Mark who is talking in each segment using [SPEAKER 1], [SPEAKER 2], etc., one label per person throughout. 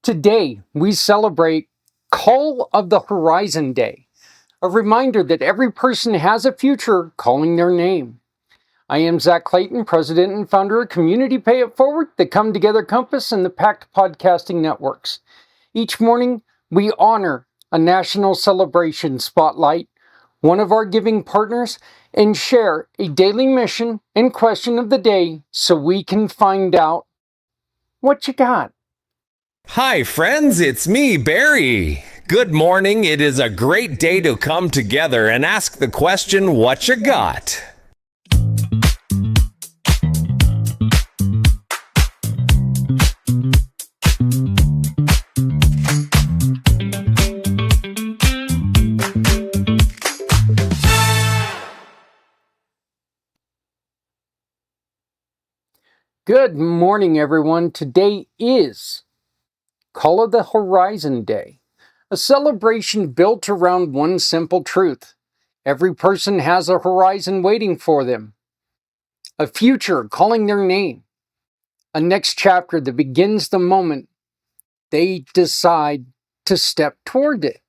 [SPEAKER 1] Today, we celebrate Call of the Horizon Day, a reminder that every person has a future calling their name. I am Zach Clayton, president and founder of Community Pay It Forward, the Come Together Compass, and the Pact Podcasting Networks. Each morning, we honor a national celebration spotlight, one of our giving partners, and share a daily mission and question of the day so we can find out what you got.
[SPEAKER 2] Hi, friends, it's me, Barry. Good morning. It is a great day to come together and ask the question, Whatcha Got?
[SPEAKER 1] Good morning, everyone. Today is Call of the Horizon Day, a celebration built around one simple truth. Every person has a horizon waiting for them, a future calling their name, a next chapter that begins the moment they decide to step toward it.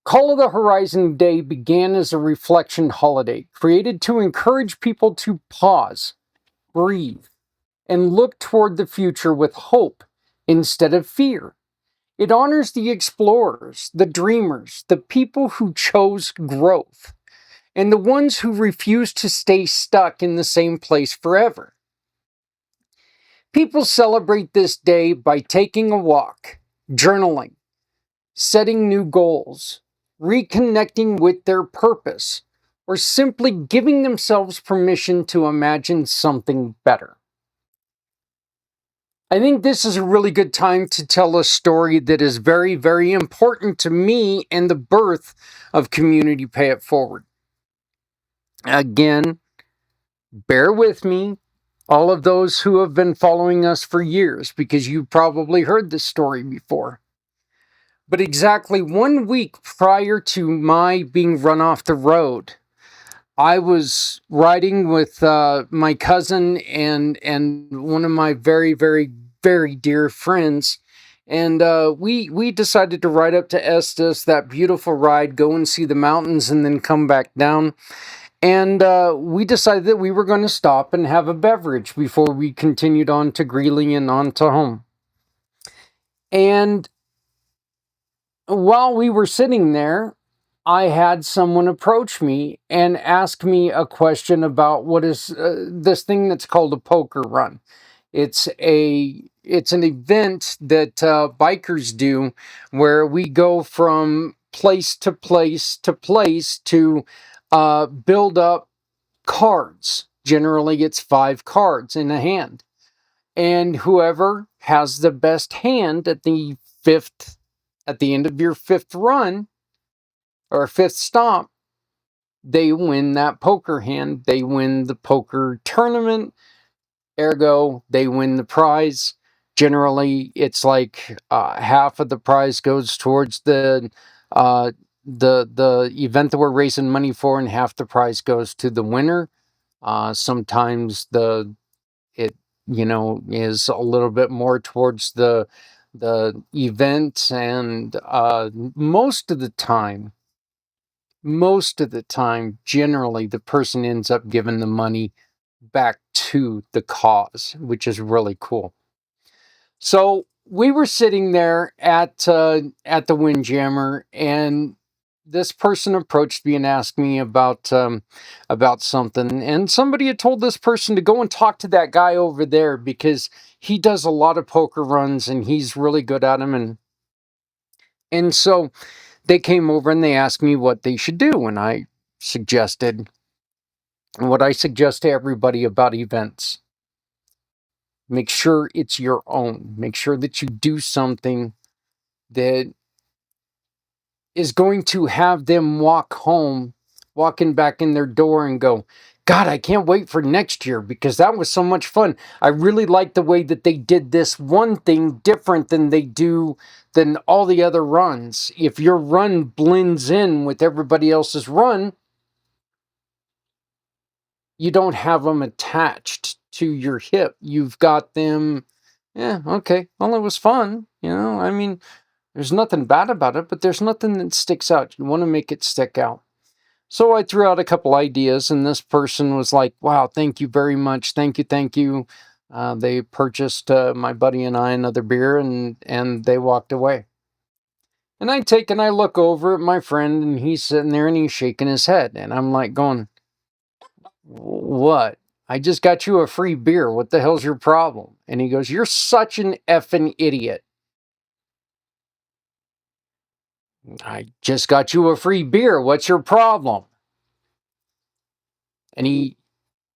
[SPEAKER 1] Call of the Horizon Day began as a reflection holiday created to encourage people to pause, breathe, and look toward the future with hope instead of fear. It honors the explorers, the dreamers, the people who chose growth, and the ones who refuse to stay stuck in the same place forever. People celebrate this day by taking a walk, journaling, setting new goals, reconnecting with their purpose, or simply giving themselves permission to imagine something better. I think this is a really good time to tell a story that is very, very important to me and the birth of Community Pay It Forward. Again, bear with me, all of those who have been following us for years, because you probably heard this story before. But exactly 1 week prior to my being run off the road, I was riding with my cousin and one of my very, very, very dear friends. And we decided to ride up to Estes, that beautiful ride, go and see the mountains, and then come back down. And we decided that we were going to stop and have a beverage before we continued on to Greeley and on to home. And while we were sitting there, I had someone approach me and ask me a question about what is this thing that's called a poker run. It's an event that bikers do where we go from place to place to place to build up cards. Generally, it's 5 cards in a hand, and whoever has the best hand at the end of your 5th run or 5th stop, they win that poker hand. They win the poker tournament. Ergo, they win the prize. Generally, it's like half of the prize goes towards the event that we're raising money for, and half the prize goes to the winner. Sometimes it is a little bit more towards the event, and most of the time, generally, the person ends up giving the money back to the cause, which is really cool. So we were sitting there at the Windjammer, and this person approached me and asked me about something. And somebody had told this person to go and talk to that guy over there because he does a lot of poker runs and he's really good at them. And so they came over and they asked me what they should do, and I suggested what I suggest to everybody about events. Make sure it's your own. Make sure that you do something that is going to have them walking back in their door and go, God, I can't wait for next year because that was so much fun. I really like the way that they did this one thing different than all the other runs. If your run blends in with everybody else's run, you don't have them attached to your hip. You've got them Yeah, okay. Well, it was fun. I mean, there's nothing bad about it, but there's nothing that sticks out. You want to make it stick out. So I threw out a couple ideas, and this person was like, wow, thank you very much. Thank you, thank you. They purchased my buddy and I another beer, and they walked away. And I look over at my friend, and he's sitting there and he's shaking his head. And I'm like going, what? I just got you a free beer. What the hell's your problem? And he goes, you're such an effing idiot. I just got you a free beer. What's your problem? And he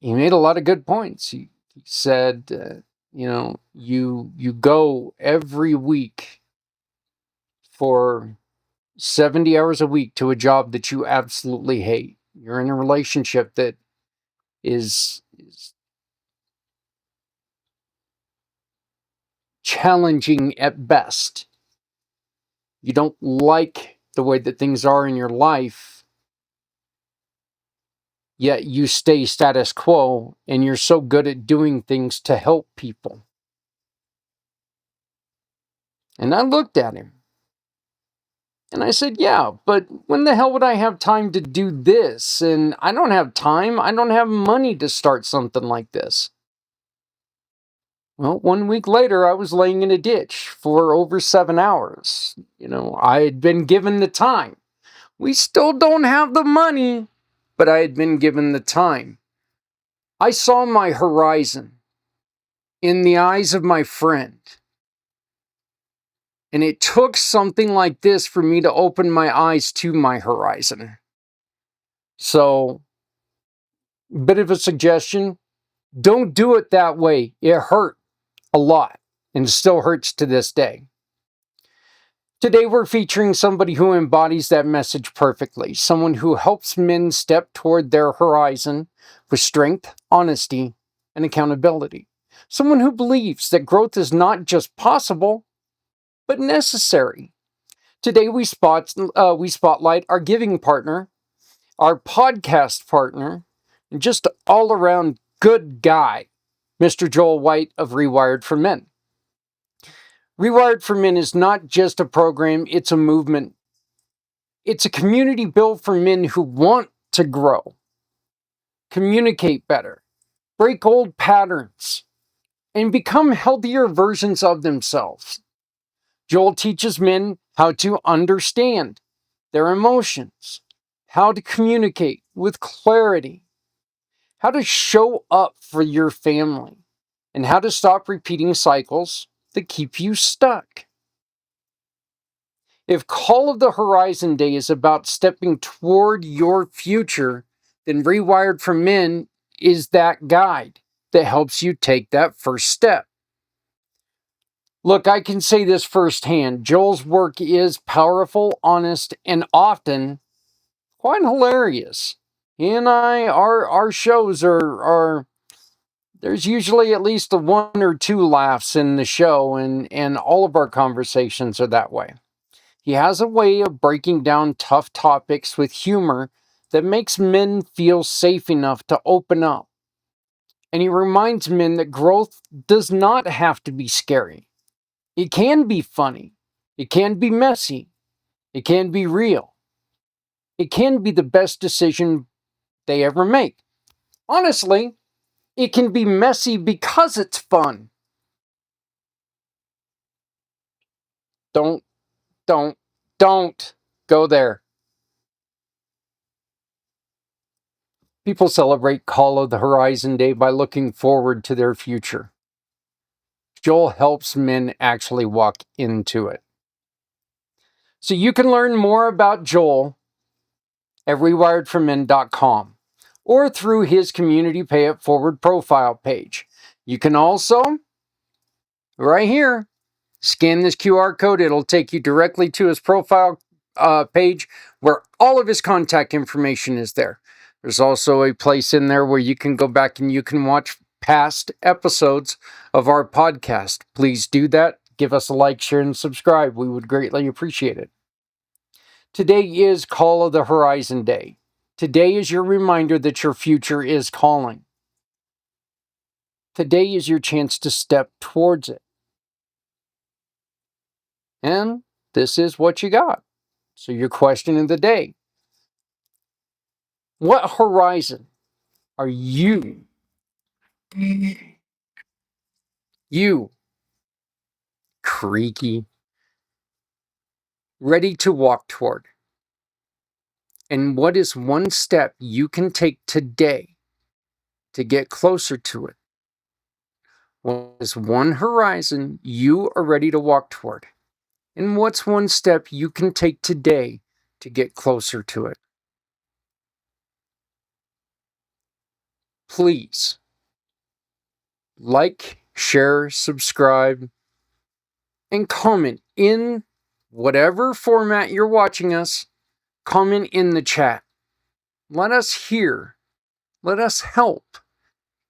[SPEAKER 1] made a lot of good points. He said, you go every week for 70 hours a week to a job that you absolutely hate. You're in a relationship that is challenging at best. You don't like the way that things are in your life, yet you stay status quo, and you're so good at doing things to help people. And I looked at him and I said, yeah, but when the hell would I have time to do this? And I don't have time. I don't have money to start something like this. Well, 1 week later, I was laying in a ditch for over 7 hours. I had been given the time. We still don't have the money, but I had been given the time. I saw my horizon in the eyes of my friend. And it took something like this for me to open my eyes to my horizon. So, bit of a suggestion, don't do it that way. It hurt a lot and still hurts to this day. Today, we're featuring somebody who embodies that message perfectly. Someone who helps men step toward their horizon with strength, honesty, and accountability. Someone who believes that growth is not just possible, but necessary. Today, we spotlight our giving partner, our podcast partner, and just all around good guy, Mr. Joel White of Rewired for Men. Rewired for Men is not just a program, it's a movement. It's a community built for men who want to grow, communicate better, break old patterns, and become healthier versions of themselves. Joel teaches men how to understand their emotions, how to communicate with clarity, how to show up for your family, and how to stop repeating cycles that keep you stuck. If Call of the Horizon Day is about stepping toward your future, then Rewired for Men is that guide that helps you take that first step. Look, I can say this firsthand. Joel's work is powerful, honest, and often quite hilarious. He and our shows are there's usually at least a one or two laughs in the show, and all of our conversations are that way. He has a way of breaking down tough topics with humor that makes men feel safe enough to open up. And he reminds men that growth does not have to be scary. It can be funny. It can be messy. It can be real. It can be the best decision they ever make. Honestly, it can be messy because it's fun. Don't, don't, don't go there. People celebrate Call of the Horizon Day by looking forward to their future. Joel helps men actually walk into it. So you can learn more about Joel at rewiredformen.com or through his Community Pay It Forward profile page. You can also, right here, scan this QR code. It'll take you directly to his profile page where all of his contact information is there. There's also a place in there where you can go back and you can watch past episodes of our podcast. Please do that. Give us a like, share, and subscribe. We would greatly appreciate it. Today is Call of the Horizon Day. Today is your reminder that your future is calling. Today is your chance to step towards it. And this is what you got. So, your question of the day: what horizon are you creaky, ready to walk toward? And what is one step you can take today to get closer to it? What is one horizon you are ready to walk toward? And what's one step you can take today to get closer to it? Please like, share, subscribe, and comment in whatever format you're watching us. Comment in the chat. Let us hear. Let us help.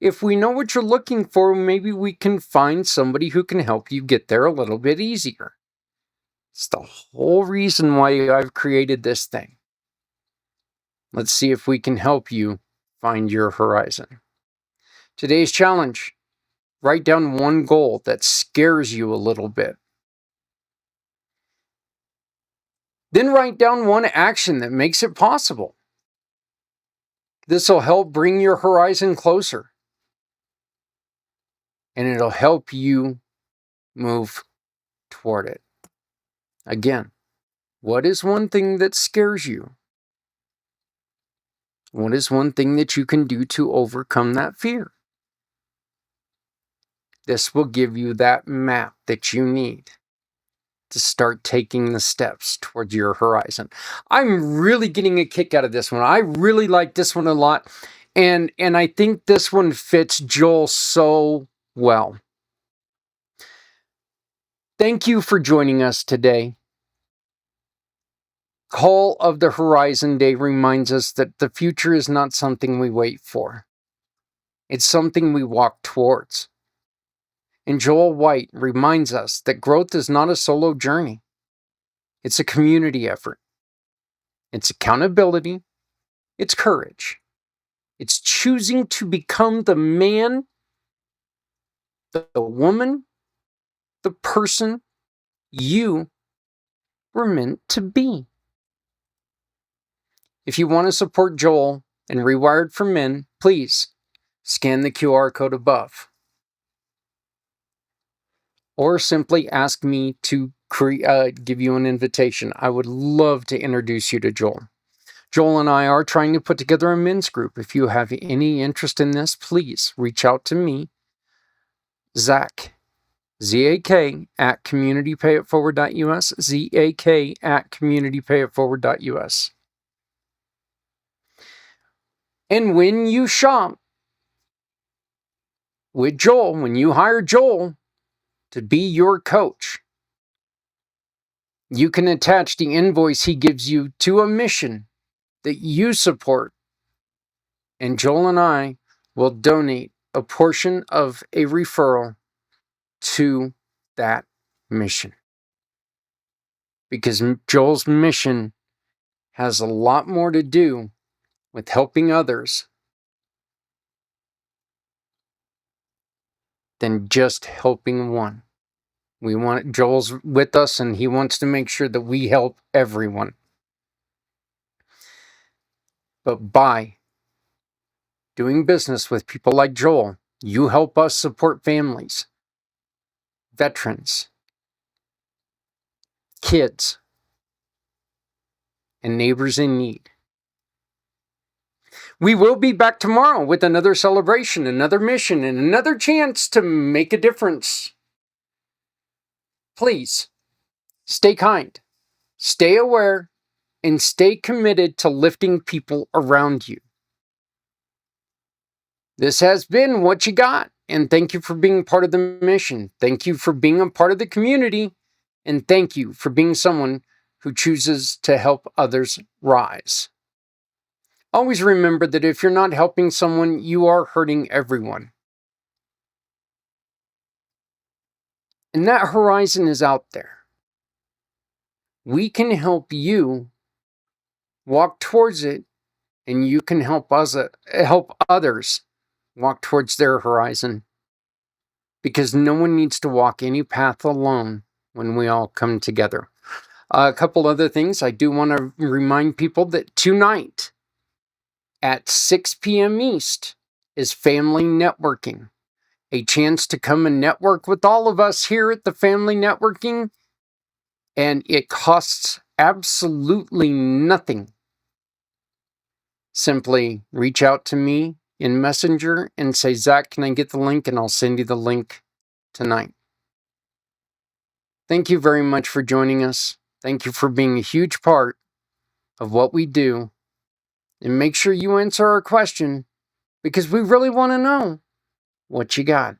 [SPEAKER 1] If we know what you're looking for, maybe we can find somebody who can help you get there a little bit easier. It's the whole reason why I've created this thing. Let's see if we can help you find your horizon. Today's challenge: write down one goal that scares you a little bit. Then write down one action that makes it possible. This will help bring your horizon closer. And it'll help you move toward it. Again, what is one thing that scares you? What is one thing that you can do to overcome that fear? This will give you that map that you need to start taking the steps towards your horizon. I'm really getting a kick out of this one. I really like this one a lot. And I think this one fits Joel so well. Thank you for joining us today. Call of the Horizon Day reminds us that the future is not something we wait for. It's something we walk towards. And Joel White reminds us that growth is not a solo journey. It's a community effort. It's accountability. It's courage. It's choosing to become the man, the woman, the person you were meant to be. If you want to support Joel and Rewired for Men, please scan the QR code above. Or simply ask me to give you an invitation. I would love to introduce you to Joel. Joel and I are trying to put together a men's group. If you have any interest in this, please reach out to me, Zach, Z-A-K, at communitypayitforward.us, Z-A-K, at communitypayitforward.us. And when you shop with Joel, when you hire Joel to be your coach, you can attach the invoice he gives you to a mission that you support. And Joel and I will donate a portion of a referral to that mission. Because Joel's mission has a lot more to do with helping others than just helping one. Joel's with us and he wants to make sure that we help everyone. But by doing business with people like Joel, you help us support families, veterans, kids, and neighbors in need. We will be back tomorrow with another celebration, another mission, and another chance to make a difference. Please, stay kind, stay aware, and stay committed to lifting people around you. This has been What You Got, and thank you for being part of the mission. Thank you for being a part of the community, and thank you for being someone who chooses to help others rise. Always remember that if you're not helping someone, you are hurting everyone. And that horizon is out there. We can help you walk towards it, and you can help others walk towards their horizon. Because no one needs to walk any path alone. when we all come together. A couple other things. I do want to remind people that tonight at 6 p.m. East is Family Networking, a chance to come and network with all of us here at the Family Networking, and it costs absolutely nothing. Simply reach out to me in Messenger and say, Zach, can I get the link? And I'll send you the link tonight. Thank you very much for joining us. Thank you for being a huge part of what we do. And make sure you answer our question, because we really want to know what you got.